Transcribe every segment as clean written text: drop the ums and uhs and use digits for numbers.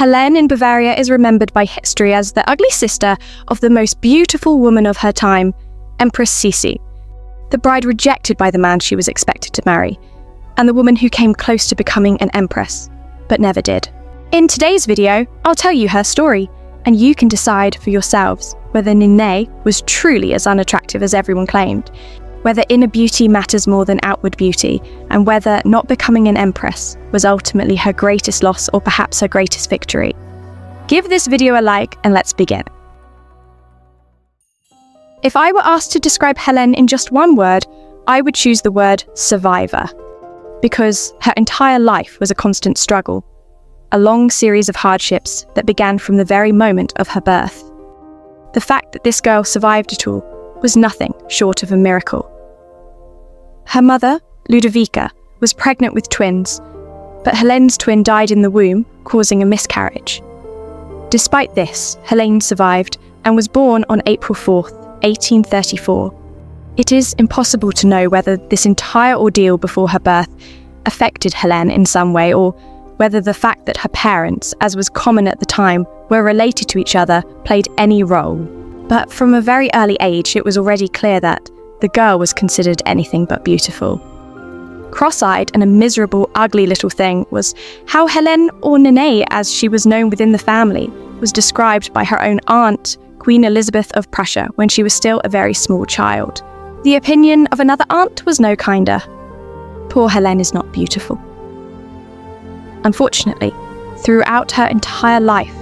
Helene in Bavaria is remembered by history as the ugly sister of the most beautiful woman of her time, Empress Sisi, the bride rejected by the man she was expected to marry, and the woman who came close to becoming an empress, but never did. In today's video, I'll tell you her story, and you can decide for yourselves whether Néné was truly as unattractive as everyone claimed, whether inner beauty matters more than outward beauty, and whether not becoming an empress was ultimately her greatest loss or perhaps her greatest victory. Give this video a like and let's begin. If I were asked to describe Helen in just one word, I would choose the word survivor, because her entire life was a constant struggle, a long series of hardships that began from the very moment of her birth. The fact that this girl survived it all was nothing short of a miracle. Her mother, Ludovica, was pregnant with twins, but Helene's twin died in the womb, causing a miscarriage. Despite this, Helene survived and was born on April 4th, 1834. It is impossible to know whether this entire ordeal before her birth affected Helene in some way, or whether the fact that her parents, as was common at the time, were related to each other played any role. But from a very early age, it was already clear that the girl was considered anything but beautiful. Cross-eyed and a miserable, ugly little thing was how Helen, or Néné as she was known within the family, was described by her own aunt, Queen Elizabeth of Prussia, when she was still a very small child. The opinion of another aunt was no kinder. Poor Helen is not beautiful. Unfortunately, throughout her entire life,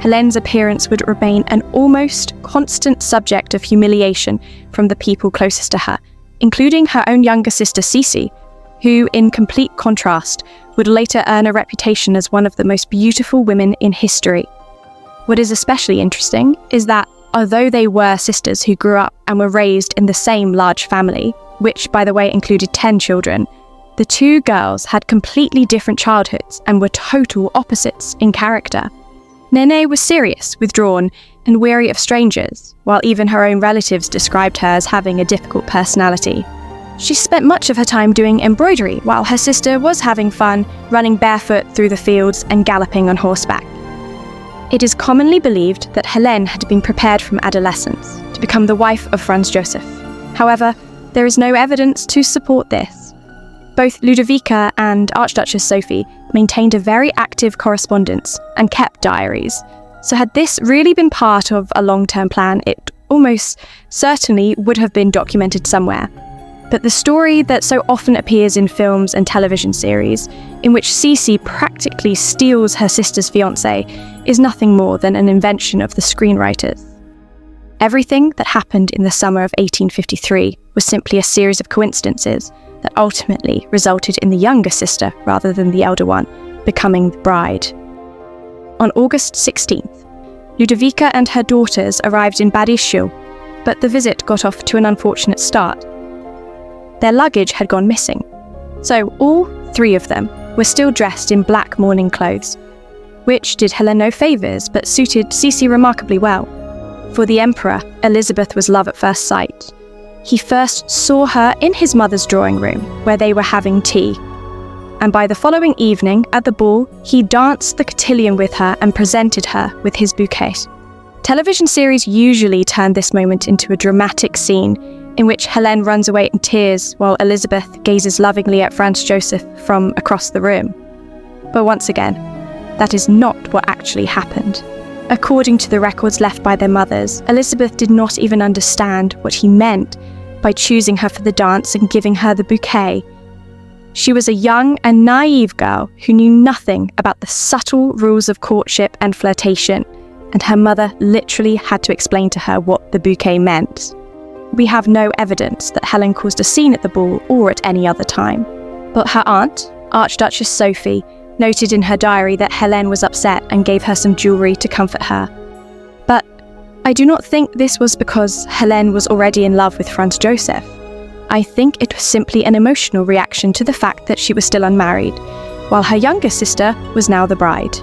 Helene's appearance would remain an almost constant subject of humiliation from the people closest to her, including her own younger sister Sisi, who, in complete contrast, would later earn a reputation as one of the most beautiful women in history. What is especially interesting is that, although they were sisters who grew up and were raised in the same large family, which, by the way, included 10 children, the two girls had completely different childhoods and were total opposites in character. Néné was serious, withdrawn, and weary of strangers, while even her own relatives described her as having a difficult personality. She spent much of her time doing embroidery, while her sister was having fun, running barefoot through the fields and galloping on horseback. It is commonly believed that Helen had been prepared from adolescence to become the wife of Franz Joseph. However, there is no evidence to support this. Both Ludovica and Archduchess Sophie maintained a very active correspondence and kept diaries, so had this really been part of a long-term plan, it almost certainly would have been documented somewhere. But the story that so often appears in films and television series, in which Sisi practically steals her sister's fiancé, is nothing more than an invention of the screenwriters. Everything that happened in the summer of 1853 was simply a series of coincidences that ultimately resulted in the younger sister, rather than the elder one, becoming the bride. On August 16th, Ludovica and her daughters arrived in Bad Ischl, but the visit got off to an unfortunate start. Their luggage had gone missing, so all three of them were still dressed in black mourning clothes, which did Helen no favours but suited Sisi remarkably well. For the emperor, Elizabeth was love at first sight. He first saw her in his mother's drawing room, where they were having tea, and by the following evening, at the ball, he danced the cotillion with her and presented her with his bouquet. Television series usually turn this moment into a dramatic scene in which Helen runs away in tears while Elizabeth gazes lovingly at Franz Joseph from across the room. But once again, that is not what actually happened. According to the records left by their mothers, Elizabeth did not even understand what he meant by choosing her for the dance and giving her the bouquet. She was a young and naive girl who knew nothing about the subtle rules of courtship and flirtation, and her mother literally had to explain to her what the bouquet meant. We have no evidence that Helen caused a scene at the ball or at any other time, but her aunt, Archduchess Sophie, noted in her diary that Helen was upset and gave her some jewellery to comfort her. But I do not think this was because Helen was already in love with Franz Joseph. I think it was simply an emotional reaction to the fact that she was still unmarried, while her younger sister was now the bride.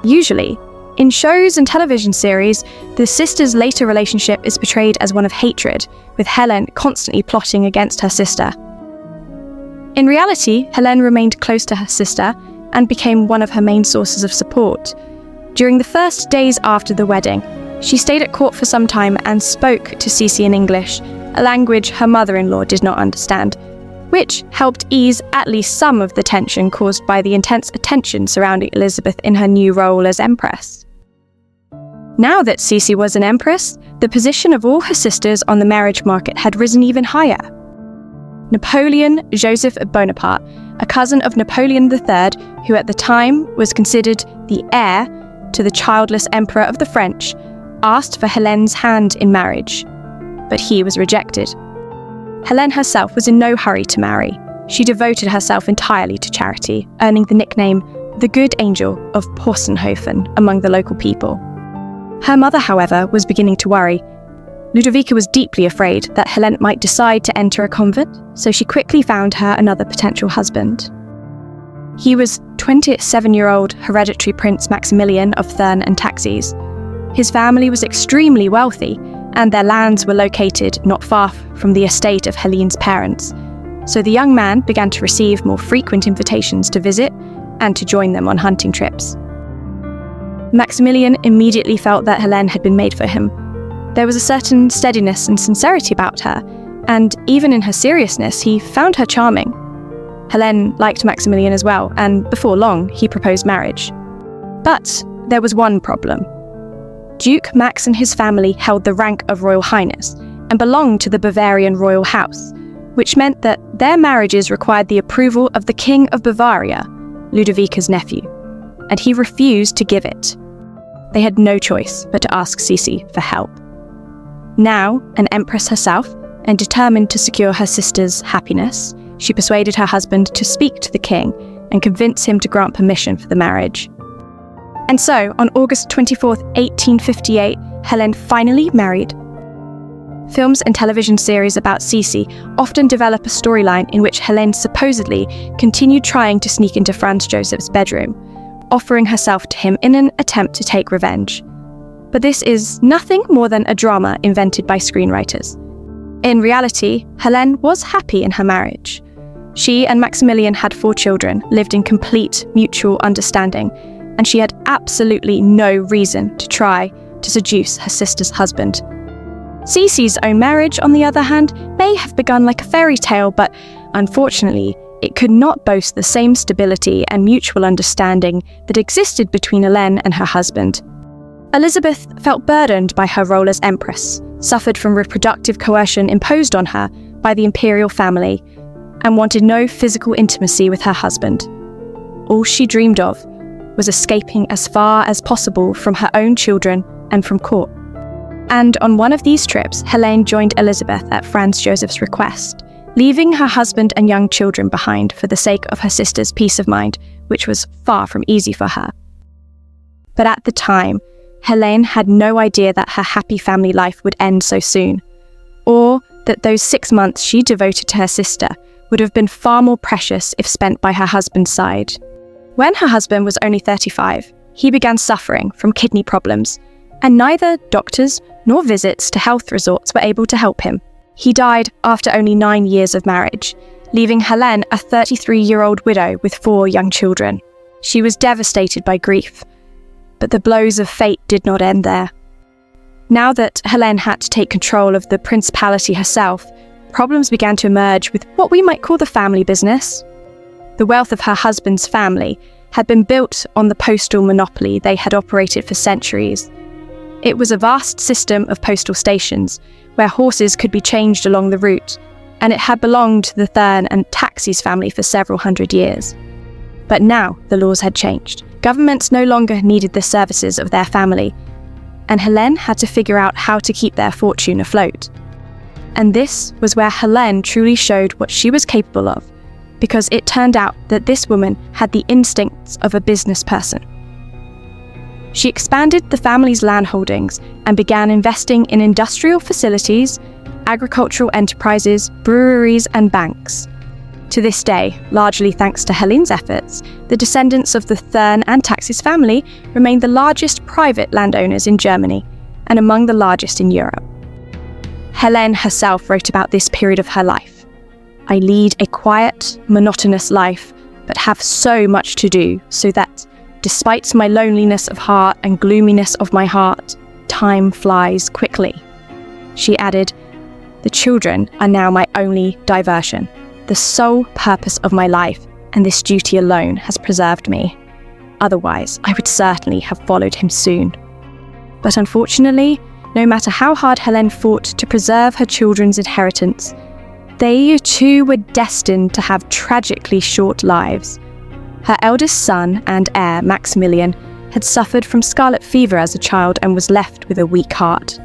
Usually, in shows and television series, the sisters' later relationship is portrayed as one of hatred, with Helen constantly plotting against her sister. In reality, Helen remained close to her sister and became one of her main sources of support. During the first days after the wedding, she stayed at court for some time and spoke to Sisi in English, a language her mother-in-law did not understand, which helped ease at least some of the tension caused by the intense attention surrounding Elizabeth in her new role as Empress. Now that Sisi was an Empress, the position of all her sisters on the marriage market had risen even higher. Napoleon Joseph Bonaparte, a cousin of Napoleon III, who at the time was considered the heir to the childless Emperor of the French, asked for Helene's hand in marriage, but he was rejected. Helene herself was in no hurry to marry. She devoted herself entirely to charity, earning the nickname the Good Angel of Porsenhofen among the local people. Her mother, however, was beginning to worry. Ludovica was deeply afraid that Helene might decide to enter a convent, so she quickly found her another potential husband. He was 27-year-old hereditary Prince Maximilian of Thurn and Taxis. His family was extremely wealthy, and their lands were located not far from the estate of Helene's parents, so the young man began to receive more frequent invitations to visit and to join them on hunting trips. Maximilian immediately felt that Helene had been made for him. There was a certain steadiness and sincerity about her, and even in her seriousness, he found her charming. Helene liked Maximilian as well, and before long, he proposed marriage. But there was one problem. Duke Max and his family held the rank of Royal Highness and belonged to the Bavarian royal house, which meant that their marriages required the approval of the King of Bavaria, Ludovica's nephew, and he refused to give it. They had no choice but to ask Sisi for help. Now, an empress herself, and determined to secure her sister's happiness, she persuaded her husband to speak to the king and convince him to grant permission for the marriage. And so, on August 24th, 1858, Helen finally married. Films and television series about Sisi often develop a storyline in which Helene supposedly continued trying to sneak into Franz Joseph's bedroom, offering herself to him in an attempt to take revenge. But this is nothing more than a drama invented by screenwriters. In reality, Helene was happy in her marriage. She and Maximilian had 4 children, lived in complete mutual understanding, and she had absolutely no reason to try to seduce her sister's husband. Sisi's own marriage, on the other hand, may have begun like a fairy tale, but unfortunately, it could not boast the same stability and mutual understanding that existed between Helene and her husband. Elizabeth felt burdened by her role as Empress, suffered from reproductive coercion imposed on her by the imperial family, and wanted no physical intimacy with her husband. All she dreamed of was escaping as far as possible from her own children and from court. And on one of these trips, Helene joined Elizabeth at Franz Joseph's request, leaving her husband and young children behind for the sake of her sister's peace of mind, which was far from easy for her. But at the time, Helene had no idea that her happy family life would end so soon, or that those 6 months she devoted to her sister would have been far more precious if spent by her husband's side. When her husband was only 35, he began suffering from kidney problems, and neither doctors nor visits to health resorts were able to help him. He died after only 9 years of marriage, leaving Helene a 33-year-old widow with 4 young children. She was devastated by grief, but the blows of fate did not end there. Now that Helene had to take control of the principality herself, problems began to emerge with what we might call the family business. The wealth of her husband's family had been built on the postal monopoly they had operated for centuries. It was a vast system of postal stations, where horses could be changed along the route, and it had belonged to the Thurn and Taxis family for several hundred years. But now the laws had changed. Governments no longer needed the services of their family, and Helene had to figure out how to keep their fortune afloat. And this was where Helene truly showed what she was capable of, because it turned out that this woman had the instincts of a business person. She expanded the family's land holdings and began investing in industrial facilities, agricultural enterprises, breweries, and banks. To this day, largely thanks to Helene's efforts, the descendants of the Thurn and Taxis family remain the largest private landowners in Germany and among the largest in Europe. Helene herself wrote about this period of her life. "I lead a quiet, monotonous life, but have so much to do, so that, despite my loneliness of heart and gloominess of my heart, time flies quickly. She added, "The children are now my only diversion, the sole purpose of my life, and this duty alone has preserved me. Otherwise, I would certainly have followed him soon." But unfortunately, no matter how hard Helen fought to preserve her children's inheritance, they too were destined to have tragically short lives. Her eldest son and heir, Maximilian, had suffered from scarlet fever as a child and was left with a weak heart.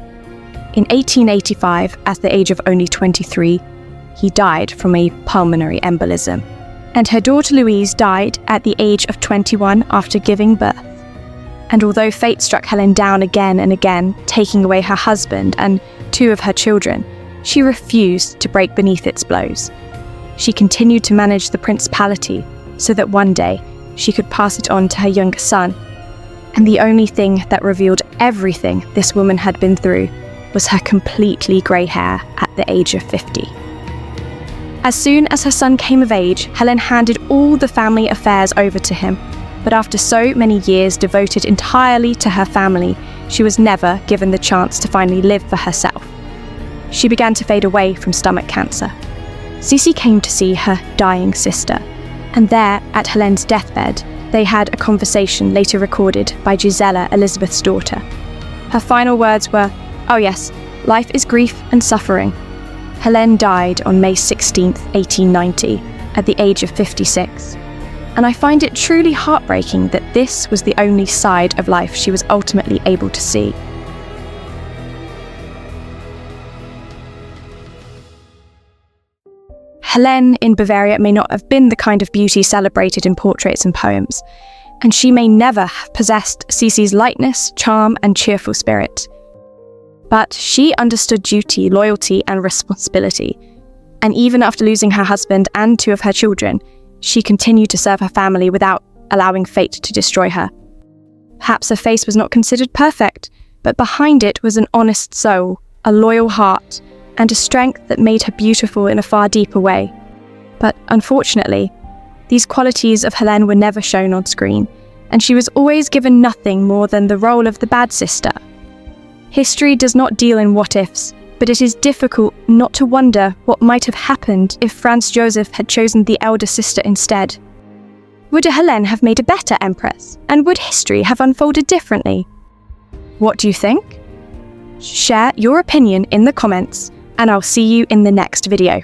In 1885, at the age of only 23, he died from a pulmonary embolism. And her daughter Louise died at the age of 21 after giving birth. And although fate struck Helen down again and again, taking away her husband and 2 of her children, she refused to break beneath its blows. She continued to manage the principality so that one day she could pass it on to her younger son. And the only thing that revealed everything this woman had been through was her completely grey hair at the age of 50. As soon as her son came of age, Helen handed all the family affairs over to him. But after so many years devoted entirely to her family, she was never given the chance to finally live for herself. She began to fade away from stomach cancer. Sisi came to see her dying sister, and there, at Helen's deathbed, they had a conversation later recorded by Gisela, Elizabeth's daughter. Her final words were, "Oh yes, life is grief and suffering." Helen died on May 16, 1890, at the age of 56. And I find it truly heartbreaking that this was the only side of life she was ultimately able to see. Helene in Bavaria may not have been the kind of beauty celebrated in portraits and poems, and she may never have possessed Sisi's lightness, charm, and cheerful spirit. But she understood duty, loyalty, and responsibility, and even after losing her husband and 2 of her children, she continued to serve her family without allowing fate to destroy her. Perhaps her face was not considered perfect, but behind it was an honest soul, a loyal heart, and a strength that made her beautiful in a far deeper way. But unfortunately, these qualities of Helene were never shown on screen, and she was always given nothing more than the role of the bad sister. History does not deal in what-ifs, but it is difficult not to wonder what might have happened if Franz Joseph had chosen the elder sister instead. Would Helene have made a better empress, and would history have unfolded differently? What do you think? Share your opinion in the comments, and I'll see you in the next video.